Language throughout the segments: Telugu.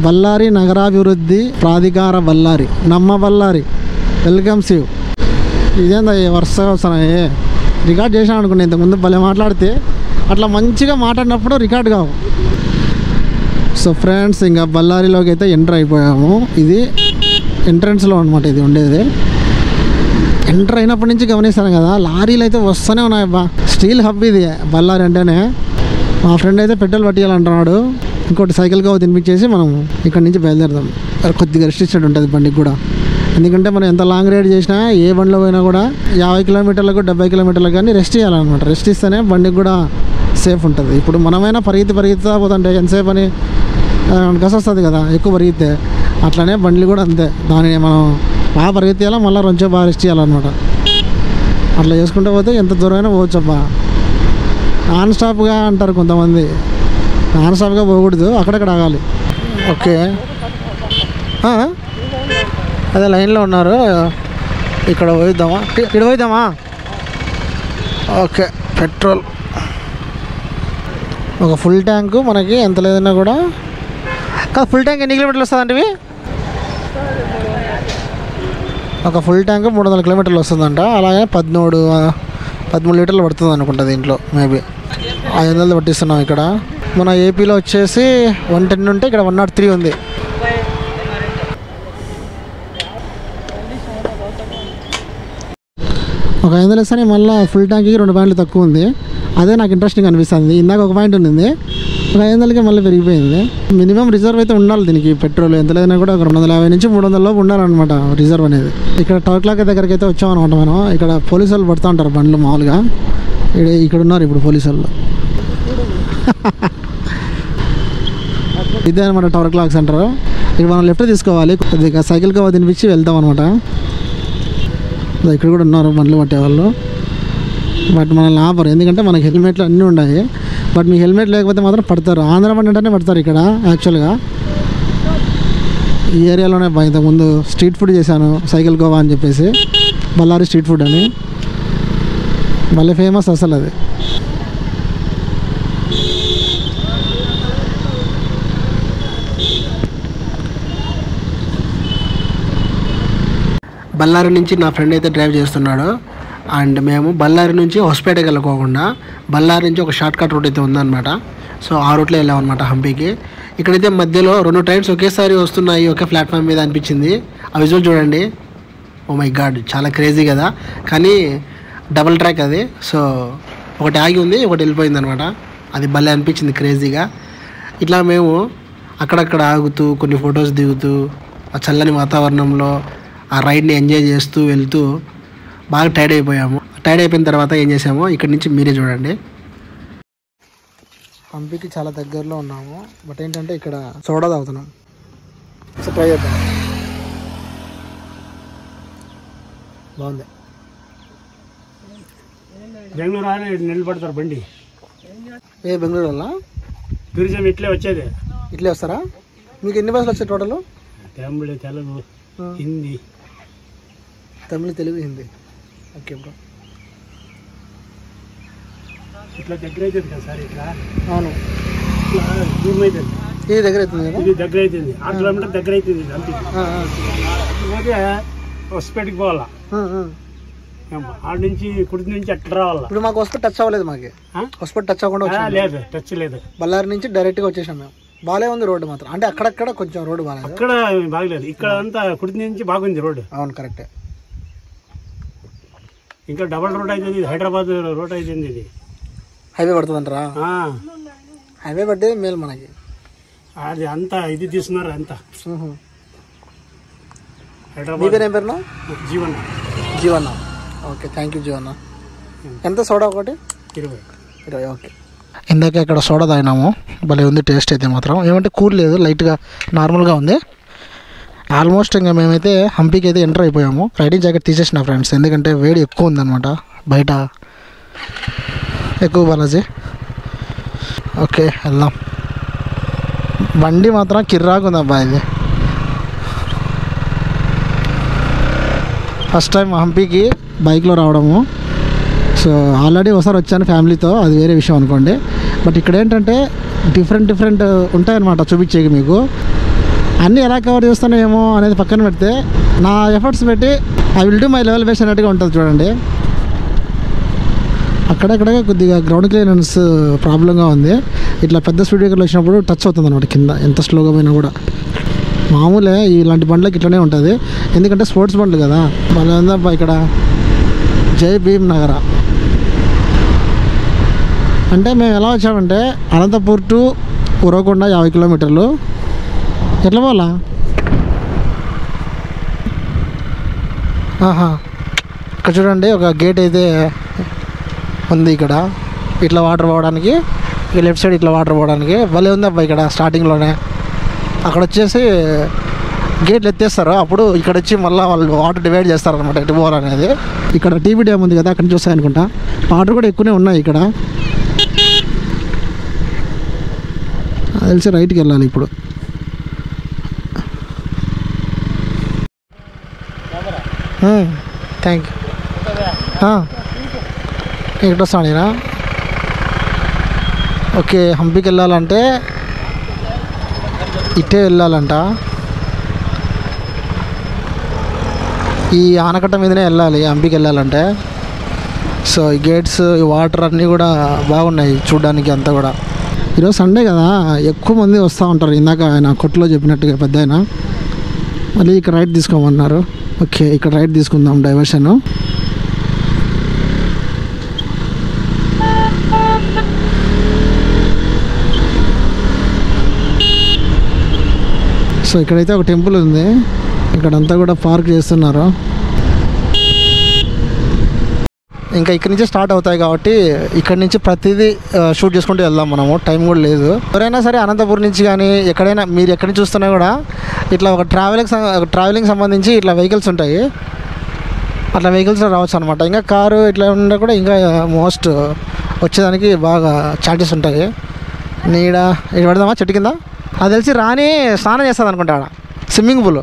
బళ్ళారి నగరాభివృద్ధి ప్రాధికార బళ్ళారి నమ్మ బళ్ళారి వెల్కమ్స్ యూ. ఇదేందా వరుసగా వస్తున్నాయి. రికార్డ్ చేసాను అనుకున్నా ఇంతకుముందు, భలే మాట్లాడితే అట్లా మంచిగా మాట్లాడినప్పుడు రికార్డ్ కావు. సో ఫ్రెండ్స్, ఇంకా బళ్ళారిలోకి అయితే ఎంటర్ అయిపోయాము. ఇది ఎంట్రన్స్లో అనమాట ఇది ఉండేది. ఎంటర్ అయినప్పటి నుంచి గమనిస్తాను కదా, లారీలు అయితే వస్తూనే ఉన్నాయి బా. స్టీల్ హబ్ ఇది బళ్ళారి అంటేనే. మా ఫ్రెండ్ అయితే పెట్రోల్ పట్టియాలంటున్నాడు, ఇంకోటి సైకిల్ కావు తినిపించేసి మనం ఇక్కడ నుంచి బయలుదేరదాం. కొద్దిగా రెస్ట్రిక్టెడ్ ఉంటుంది బండికి కూడా, ఎందుకంటే మనం ఎంత లాంగ్ రైడ్ చేసినా ఏ బండిలో పోయినా కూడా 50 కిలోమీటర్లకు 70 కిలోమీటర్లకు కానీ రెస్ట్ చేయాలన్నమాట. రెస్ట్ ఇస్తేనే బండికి కూడా సేఫ్ ఉంటుంది. ఇప్పుడు మనమైనా పరిగెత్తుతా పోతుంటే ఎంతసేపు అని గస వస్తుంది కదా ఎక్కువ పరిగెత్తే, అట్లనే బండ్లు కూడా అంతే. దానిని మనం బాగా పరిగెత్తియాలా, మళ్ళీ కొంచెం బాగా రెస్ట్ చేయాలన్నమాట. అట్లా చేసుకుంటూ పోతే ఎంత దూరమైనా పోవచ్చబ్బా. నాన్ స్టాప్గా అంటారు కొంతమంది, నాన్ స్టాప్గా పోకూడదు, అక్కడక్కడ ఆగాలి. ఓకే, అదే లైన్లో ఉన్నారు. ఇక్కడ పోయిద్దామా, ఇక్కడ పోయిద్దామా? ఓకే, పెట్రోల్ ఒక ఫుల్ ట్యాంకు మనకి ఎంత లేదన్నా కూడా. కాదు, ఫుల్ ట్యాంక్ ఎన్ని కిలోమీటర్లు వస్తుందంటే? ఒక ఫుల్ ట్యాంక్ 300 కిలోమీటర్లు వస్తుందంట. అలాగే 13 లీటర్లు పడుతుంది అనుకుంటా దీంట్లో. మేబీ 500 పట్టిస్తున్నాం ఇక్కడ. మన ఏపీలో వచ్చేసి 110 ఉంటే ఇక్కడ 103 ఉంది. ఒక 500 ఇస్తానే మళ్ళీ ఫుల్ ట్యాంక్కి 2 పాయింట్లు తక్కువ ఉంది. అదే నాకు ఇంట్రెస్టింగ్ అనిపిస్తుంది. ఇందాక 1 పాయింట్ ఉంది, ఒక 500కి మళ్ళీ పెరిగిపోయింది. మినిమం రిజర్వ్ అయితే ఉండాలి దీనికి. పెట్రోల్ ఎంత లేదన్నా కూడా 250 నుంచి 300 లోపు ఉండాలన్నమాట రిజర్వ్ అనేది. ఇక్కడ టవర్ క్లాక్ దగ్గరికి అయితే వచ్చామన్నమాట మనం. ఇక్కడ పోలీసు వాళ్ళు పడుతూ ఉంటారు బండ్లు మామూలుగా. ఇక్కడ ఉన్నారు ఇప్పుడు పోలీసు వాళ్ళు. ఇదే అనమాట టవర్ క్లాక్ సెంటర్. ఇక్కడ మనం లెఫ్ట్ తీసుకోవాలి, కొద్దిగా సైకిల్ కవర్ తినిపించి వెళ్తాం అనమాట. ఇక్కడ కూడా ఉన్నారు బండ్లు పట్టేవాళ్ళు, బట్ మనల్ని ఆపరు ఎందుకంటే మనకి హెల్మెట్లు అన్నీ ఉన్నాయి. బట్ మీ హెల్మెట్ లేకపోతే మాత్రం పడతారు. ఆంధ్ర బండి అంటేనే పడతారు ఇక్కడ. యాక్చువల్గా ఈ ఏరియాలోనే ఇంతకుముందు స్ట్రీట్ ఫుడ్ చేశాను, సైకిల్ గోవా అని చెప్పేసి, బళ్ళారి స్ట్రీట్ ఫుడ్ అని. భలే ఫేమస్ అసలు అది. బళ్ళారి నుంచి నా ఫ్రెండ్ అయితే డ్రైవ్ చేస్తున్నాడు. అండ్ మేము బళ్ళారి నుంచి హొస్పేటకి వెళ్ళకోకుండా బళ్ళారి నుంచి ఒక షార్ట్ కట్ రూట్ అయితే ఉందన్నమాట. సో ఆ రూట్లో వెళ్ళామన్నమాట హంపీకి. ఇక్కడైతే మధ్యలో 2 ట్రైన్స్ ఒకేసారి వస్తున్నాయి ఒకే ప్లాట్ఫామ్ మీద అనిపించింది. ఆ విజువల్ చూడండి, ఓ మై గాడ్, చాలా క్రేజీ కదా. కానీ డబుల్ ట్రాక్ అది. సో ఒకటి ఆగి ఉంది, ఒకటి వెళ్ళిపోయింది అనమాట. అది భలే అనిపించింది క్రేజీగా. ఇట్లా మేము అక్కడక్కడ ఆగుతూ కొన్ని ఫొటోస్ దిగుతూ ఆ చల్లని వాతావరణంలో ఆ రైడ్ని ఎంజాయ్ చేస్తూ వెళ్తూ బాగా టైర్డ్ అయిపోయాము. టైర్డ్ అయిపోయిన తర్వాత ఏం చేసామో ఇక్కడ నుంచి మీరే చూడండి. హంపీకి చాలా దగ్గరలో ఉన్నాము, బట్ ఏంటంటే ఇక్కడ సోడా తాగుతున్నాం. సో ట్రై చేద్దాం. బాగుంది. బెంగళూరు నిలబడతారు బండి. ఏ బెంగళూరు వల్ల టూరిజం ఇట్లే వచ్చేది. ఇట్లే వస్తారా? మీకు ఎన్ని బస్సులు వచ్చాయి total? Tamil, Telugu, Hindi. Tamil, Telugu, Hindi. Okay bro. ఇట్లా దగ్గర అవుతుంది కదా సార్. ఇట్లా అవును, ఇట్లా దూరం అవుతుంది. ఇది దగ్గర అవుతుంది కదా. ఇది దగ్గర అవుతుంది, 6 కిలోమీటర్ దగ్గర అవుతుంది. అంతే హొస్పేటకి పోవాలా, ఆడ నుంచి కుడి నుంచి అట్లా రావాలా. ఇప్పుడు మాకు హొస్పేట్ టచ్ అవ్వలేదు, మాకు హొస్పేట్ టచ్ అవ్వకుండా లేదు, టచ్ లేదు. బళ్ళారి నుంచి డైరెక్ట్గా వచ్చేసాం మేము. బాగాలే ఉంది రోడ్డు మాత్రం, అంటే అక్కడక్కడ కొంచెం రోడ్డు బాగాలేదు. అక్కడ బాగలేదు, ఇక్కడ అంతా కుడి నుంచి బాగుంది రోడ్డు. అవును, కరెక్టే. ఇంకా డబల్ రోడ్ అవుతుంది, హైదరాబాద్ రోడ్ అవుతుంది. ఇది హైవే పడుతుంది అంటారా? హైవే పట్టేది మేలు మనకి. అది అంతా ఇది తీసుకున్నారు అంతా. మీ పేరు ఏం పేరునా? జీవన్. జీవన్న. ఓకే, థ్యాంక్ యూ జీవన్న. ఎంత సోడా? ఒకటి 20. ఓకే. ఇందాక ఇక్కడ సోడా తాగినాము, భలే ఉంది టేస్ట్ అయితే మాత్రం. ఏమంటే కూల్ లేదు, లైట్గా నార్మల్గా ఉంది. ఆల్మోస్ట్ ఇంకా మేమైతే హంపీకి అయితే ఎంటర్ అయిపోయాము. రైడింగ్ జాకెట్ తీసేసిన ఫ్రెండ్స్, ఎందుకంటే వేడి ఎక్కువ ఉందన్నమాట బయట, ఎక్కువ బాలాజీ. ఓకే, వెళ్దాం. బండి మాత్రం కిర్రాకు ఉంది అబ్బా. ఇది ఫస్ట్ టైం హంపీకి బైక్లో రావడము. సో ఆల్రెడీ ఒకసారి వచ్చాను ఫ్యామిలీతో, అది వేరే విషయం అనుకోండి. బట్ ఇక్కడ ఏంటంటే డిఫరెంట్ ఉంటాయన్నమాట చూపించేకి మీకు. అన్నీ ఎలా కవర్ చేస్తానేమో అనేది పక్కన పెడితే నా ఎఫర్ట్స్ పెట్టి I will do my level best అన్నట్టుగా ఉంటుంది చూడండి. అక్కడక్కడ కొద్దిగా గ్రౌండ్ క్లియరెన్స్ ప్రాబ్లంగా ఉంది. ఇట్లా పెద్ద స్పీడ్ బ్రేకర్లు వచ్చినప్పుడు టచ్ అవుతుంది అనమాట కింద, ఎంత స్లోగా పోయినా కూడా. మామూలే ఇలాంటి బండ్లకి ఇట్లనే ఉంటుంది, ఎందుకంటే స్పోర్ట్స్ బండ్లు కదా. మళ్ళీ ఉందబ్బా ఇక్కడ జై భీమ్ నగర. అంటే మేము ఎలా వచ్చామంటే అనంతపూర్ టు ఉరవకొండ 50 కిలోమీటర్లు. ఎట్లా పోవాలా? ఇక్కడ చూడండి ఒక గేట్ అయితే ఉంది ఇక్కడ, ఇట్లా వాటర్ పోవడానికి. ఇక లెఫ్ట్ సైడ్ ఇట్లా వాటర్ పోవడానికి భలే ఉంది అబ్బా. ఇక్కడ స్టార్టింగ్లోనే అక్కడ వచ్చేసి గేట్లు ఎత్తేస్తారు, అప్పుడు ఇక్కడ వచ్చి మళ్ళీ వాళ్ళు వాటర్ డివైడ్ చేస్తారనమాట ఎటు పోవాలనేది. ఇక్కడ టీవీ డ్యామ్ ఉంది కదా, అక్కడి నుంచి వస్తాయి అనుకుంటా. వాటర్ కూడా ఎక్కువనే ఉన్నాయి ఇక్కడ. తెలిసి రైట్కి వెళ్ళాలి ఇప్పుడు. Thank you. ఎక్కడ వస్తానేనా? ఓకే, హంపీకి వెళ్ళాలంటే ఇట్టే వెళ్ళాలంట. ఈ ఆనకట్ట మీదనే వెళ్ళాలి హంపీకి వెళ్ళాలంటే. సో ఈ గేట్స్, ఈ వాటర్ అన్నీ కూడా బాగున్నాయి చూడడానికి అంతా కూడా. ఈరోజు సండే కదా, ఎక్కువ మంది వస్తూ ఉంటారు. ఇందాక ఆయన కొట్లో చెప్పినట్టుగా పెద్ద ఆయన. మళ్ళీ ఇక్కడ రైట్ తీసుకోమన్నారు. ఓకే, ఇక్కడ రైట్ తీసుకుందాం డైవర్షన్. సో ఇక్కడైతే ఒక టెంపుల్ ఉంది, ఇక్కడంతా కూడా పార్క్ చేస్తున్నారు. ఇంకా ఇక్కడి నుంచే స్టార్ట్ అవుతాయి కాబట్టి ఇక్కడి నుంచి ప్రతిదీ షూట్ చేసుకుంటూ వెళ్దాం మనము, టైం కూడా లేదు. ఎవరైనా సరే అనంతపూర్ నుంచి కానీ ఎక్కడైనా మీరు ఎక్కడి నుంచి చూస్తున్నా కూడా ఇట్లా ఒక ట్రావెలింగ్ సంబంధించి ఇట్లా వెహికల్స్ ఉంటాయి, అట్లా వెహికల్స్లో రావచ్చు అనమాట. ఇంకా కారు ఇట్లా ఉన్నా కూడా ఇంకా మోస్ట్ వచ్చేదానికి బాగా ఛార్జెస్ ఉంటాయి. నీడ ఇది పెడదామా చెట్టు కింద? అది తెలిసి రాని స్నానం చేస్తుంది అనుకుంటా ఆడ, swimming pool.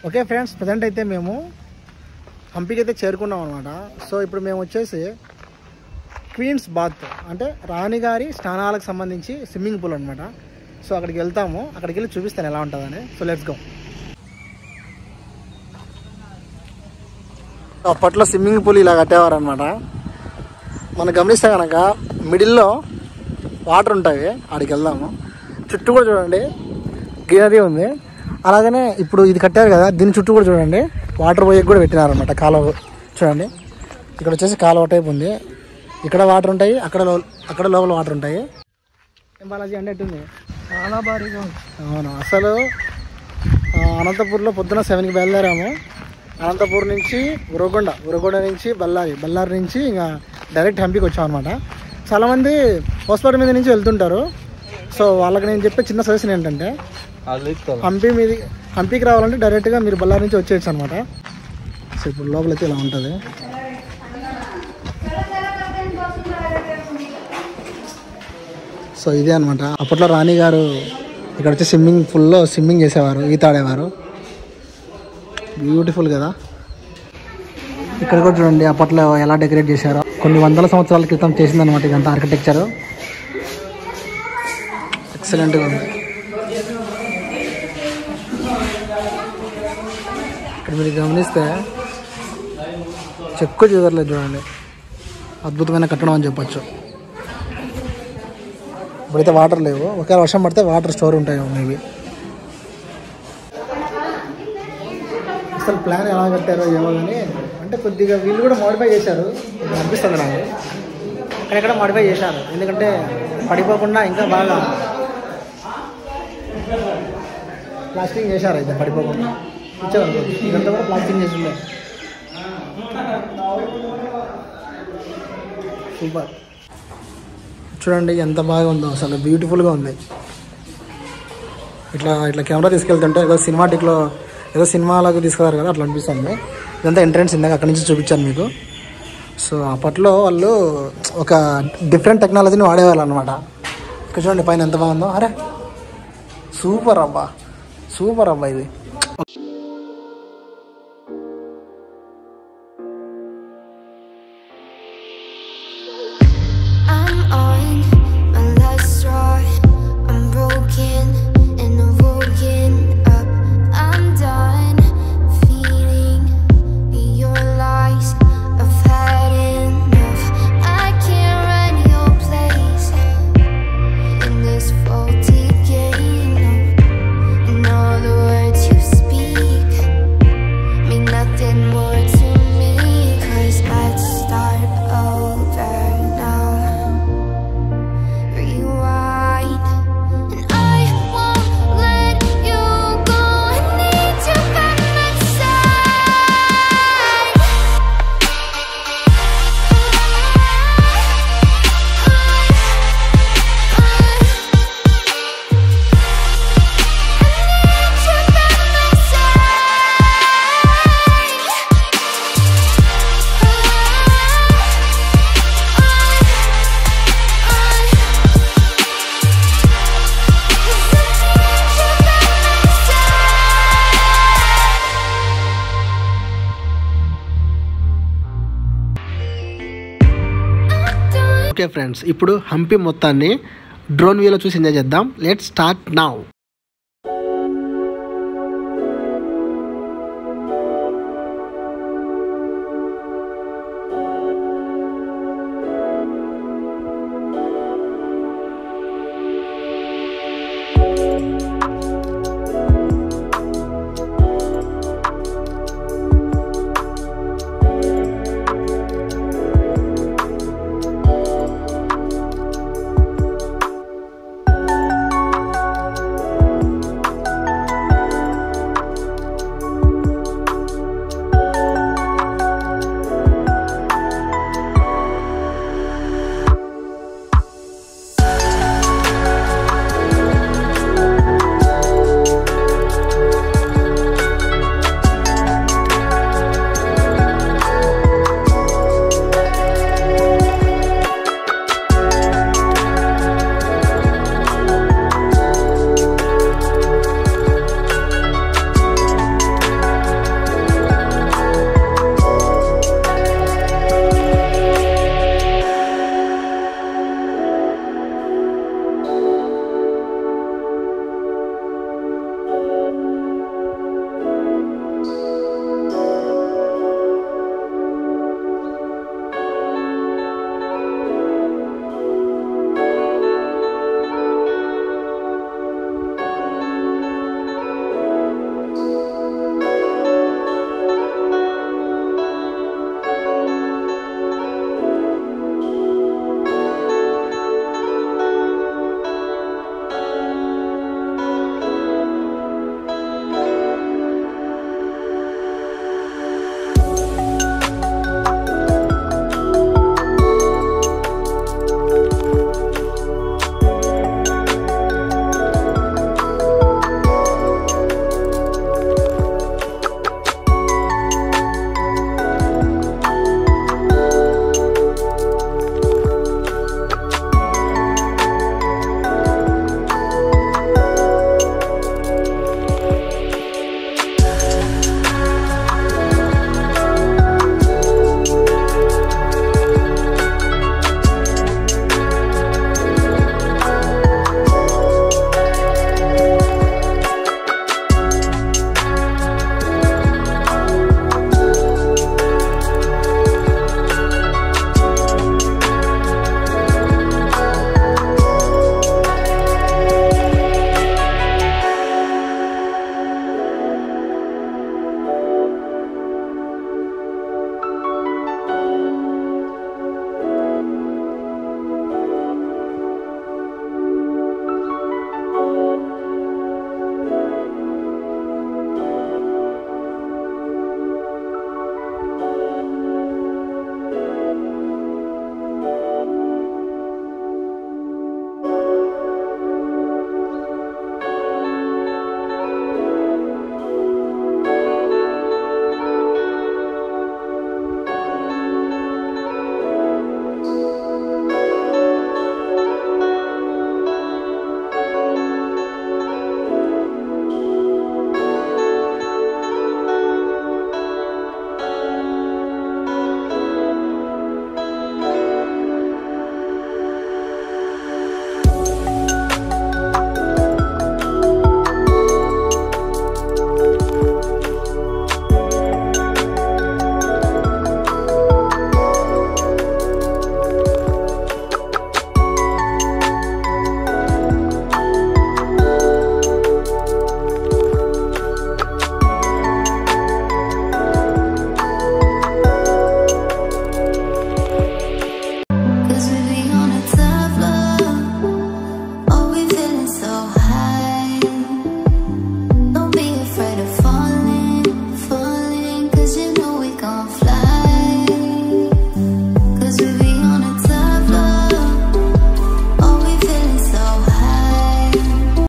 Okay friends, present అయితే మేము హంపీకి అయితే చేరుకున్నాం అనమాట. సో ఇప్పుడు మేము వచ్చేసి క్వీన్స్ బాత్ అంటే రాణిగారి స్నానాలకు సంబంధించి స్విమ్మింగ్ పూల్ అనమాట. సో అక్కడికి వెళ్తాము, అక్కడికి వెళ్ళి చూపిస్తాను ఎలా ఉంటుందని. So let's go. అప్పట్లో స్విమ్మింగ్ పూల్ ఇలా కట్టేవారు అనమాట. మనం గమనిస్తే కనుక మిడిల్లో వాటర్ ఉంటాయి, ఆడికి వెళ్దాము. చుట్టూ కూడా చూడండి గ్రీనరీ ఉంది. అలాగనే ఇప్పుడు ఇది కట్టారు కదా, దీని చుట్టూ కూడా చూడండి వాటర్ పోయేకి కూడా పెట్టినారనమాట. కాలువ చూడండి, ఇక్కడ వచ్చేసి కాలువ టైప్ ఉంది. ఇక్కడ వాటర్ ఉంటాయి, అక్కడ లోపల వాటర్ ఉంటాయి. ఏం బాలాజీ అంటే ఎట్టుంది? చాలా భారీగా. అవును, అసలు అనంతపూర్లో పొద్దున 7కి బయలుదేరాము. అనంతపూర్ నుంచి ఉరవకొండ నుంచి బళ్ళారి నుంచి ఇంకా డైరెక్ట్ హంపీకి వచ్చాం అనమాట. చాలామంది హోస్పిటల్ మీద నుంచి వెళ్తుంటారు. సో వాళ్ళకి నేను చెప్పే చిన్న సజెషన్ ఏంటంటే హంపీకి రావాలంటే డైరెక్ట్గా మీరు బళ్ళారి నుంచి వచ్చేయచ్చు అనమాట. సో ఇప్పుడు లోపలైతే ఇలా ఉంటుంది. సో ఇదే అనమాట. అప్పట్లో రాణి గారు ఇక్కడ వచ్చి స్విమ్మింగ్ పూల్లో స్విమ్మింగ్ చేసేవారు, ఈత ఆడేవారు. బ్యూటిఫుల్ కదా. ఇక్కడ కూడా చూడండి అప్పట్లో ఎలా డెకరేట్ చేశారో, కొన్ని వందల సంవత్సరాల క్రితం చేసిందనమాట ఇదంతా ఆర్కిటెక్చరు. ఎక్సలెంట్గా ఉంది. ఇక్కడ మీరు గమనిస్తే చెక్కు చెదరలేదు చూడండి, అద్భుతమైన కట్టడం అని చెప్పచ్చు. ఇప్పుడైతే వాటర్ లేవు, ఒకవేళ వర్షం పడితే వాటర్ స్టోర్ ఉంటాయి మేబీ. అసలు ప్లాన్ ఎలా కట్టారో ఏమో కానీ, అంటే కొద్దిగా వీళ్ళు కూడా మోడిఫై చేశారు అనిపిస్తుంది నాకు. అక్కడెక్కడ మోడిఫై చేశారు, ఎందుకంటే పడిపోకుండా ఇంకా బాగా ప్లాస్టింగ్ చేశారు. అయితే పడిపోకుండా ఇచ్చేవారు, ఇదంతా కూడా ప్లాస్టింగ్ చేసిందే. సూపర్. చూడండి ఎంత బాగా ఉందో, అసలు బ్యూటిఫుల్గా ఉంది. ఇట్లా కెమెరా తీసుకెళ్తుంటే ఏదో సినిమాలకు తీసుకెళ్తారు కదా, అట్లా అనిపిస్తుంది. ఇదంతా ఎంట్రన్స్ ఇందాక అక్కడి నుంచి చూపించాను మీకు. సో అప్పట్లో వాళ్ళు ఒక డిఫరెంట్ టెక్నాలజీని వాడేవాళ్ళు అనమాట. ఇక్కడ చూడండి పైన ఎంత బాగుందో. అరే సూపర్ అబ్బా ఇది. I'm on my okay friends, ఇప్పుడు హంపి మొత్తాన్ని డ్రోన్ వ్యూలో చూసి ఎంజాయ్ చేద్దాం. Let's start now.